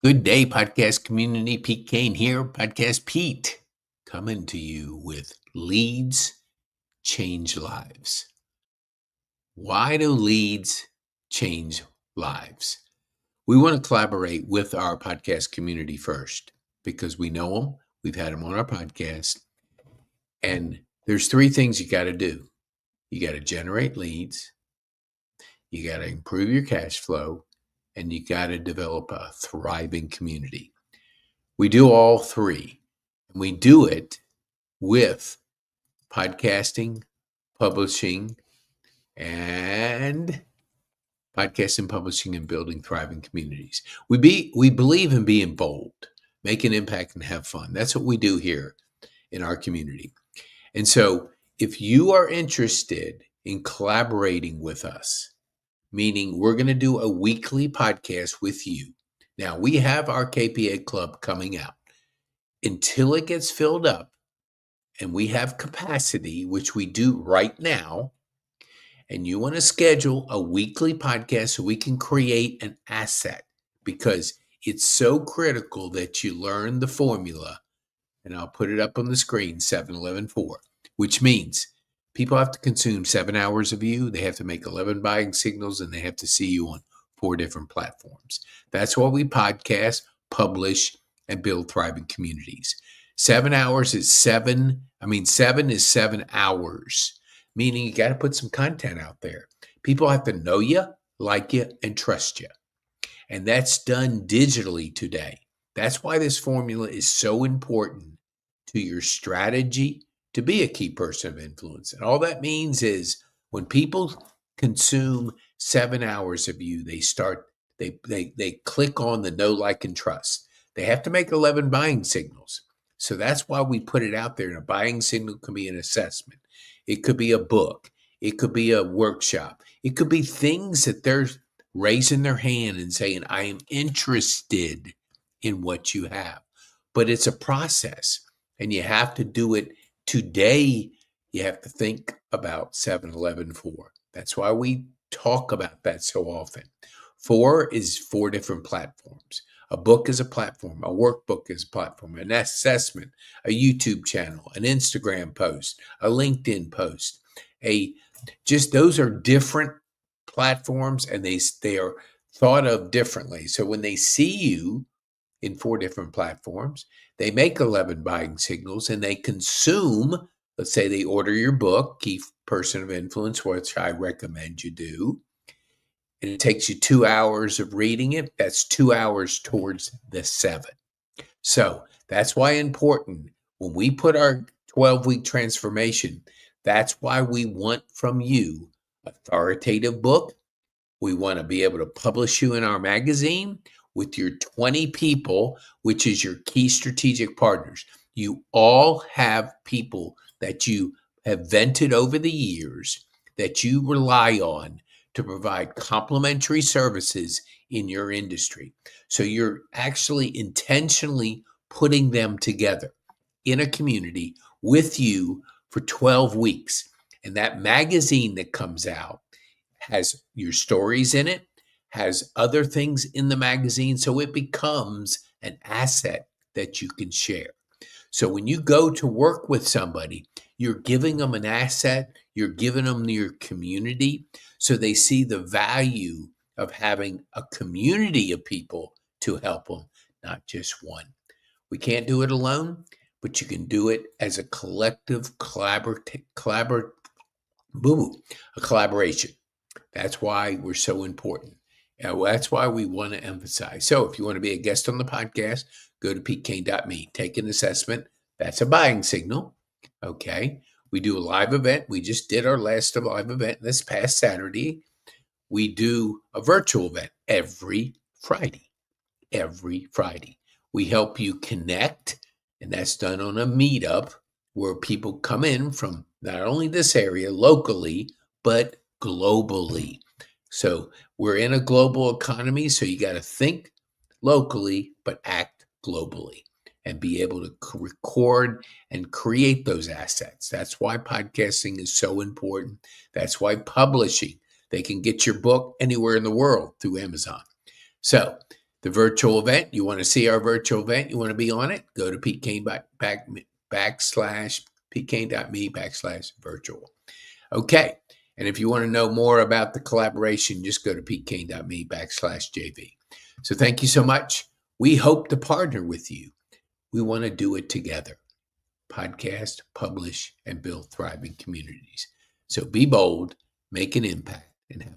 Good day, podcast community. Pete Kane here, Podcast Pete, coming to you with Leads Change Lives. Why do leads change lives? We want to collaborate with our podcast community first because we know them. We've had them on our podcast. And there's three things you got to do. You got to generate leads. You got to improve your cash flow. And you got to develop a thriving community. We do all three, and we do it with podcasting, publishing, and building thriving communities. We believe in being bold, make an impact, and have fun. That's what we do here in our community. And so if you are interested in collaborating with us, meaning we're going to do a weekly podcast with you. Now, we have our KPA Club coming out. Until it gets filled up and we have capacity, which we do right now, and you want to schedule a weekly podcast so we can create an asset, because it's so critical that you learn the formula, and I'll put it up on the screen, 7-11-4, which means people have to consume 7 hours of you, they have to make 11 buying signals, and they have to see you on 4 different platforms. That's why we podcast, publish, and build thriving communities. 7 hours is 7 is 7 hours, meaning you got to put some content out there. People have to know you, like you, and trust you. And that's done digitally today. That's why this formula is so important to your strategy to be a key person of influence. And all that means is when people consume 7 hours of you, they click on the know, like, and trust. They have to make 11 buying signals. So that's why we put it out there. And a buying signal can be an assessment. It could be a book. It could be a workshop. It could be things that they're raising their hand and saying, I am interested in what you have. But it's a process, and you have to do it today. You have to think about 7-11-4. That's why we talk about that so often. 4 is 4 different platforms. A book is a platform. A workbook is a platform. An assessment, a YouTube channel, an Instagram post, a LinkedIn post. Those are different platforms, and they are thought of differently. So when they see you in 4 different platforms, they make 11 buying signals, and they consume. Let's say they order your book, Key Person of Influence, which I recommend you do. And it takes you 2 hours of reading it. That's 2 hours towards the 7. So that's why important when we put our 12-week transformation, that's why we want from you authoritative book. We want to be able to publish you in our magazine with your 20 people, which is your key strategic partners. You all have people that you have vented over the years that you rely on to provide complementary services in your industry. So you're actually intentionally putting them together in a community with you for 12 weeks. And that magazine that comes out has your stories in it, has other things in the magazine, so it becomes an asset that you can share. So when you go to work with somebody, you're giving them an asset, you're giving them your community, so they see the value of having a community of people to help them, not just one. We can't do it alone, but you can do it as a collective collaboration. That's why we're so important. That's why we want to emphasize. So if you want to be a guest on the podcast, go to petekane.me. Take an assessment. That's a buying signal. Okay. We do a live event. We just did our last live event this past Saturday. We do a virtual event every Friday. Every Friday. We help you connect, and that's done on a meetup where people come in from not only this area locally, but globally. So we're in a global economy, so you got to think locally, but act globally and be able to record and create those assets. That's why podcasting is so important. That's why publishing. They can get your book anywhere in the world through Amazon. So the virtual event. You want to see our virtual event? You want to be on it? Go to pkane.me/virtual. Okay. And if you want to know more about the collaboration, just go to pkane.me/JV. So thank you so much. We hope to partner with you. We want to do it together. Podcast, publish, and build thriving communities. So be bold, make an impact, and have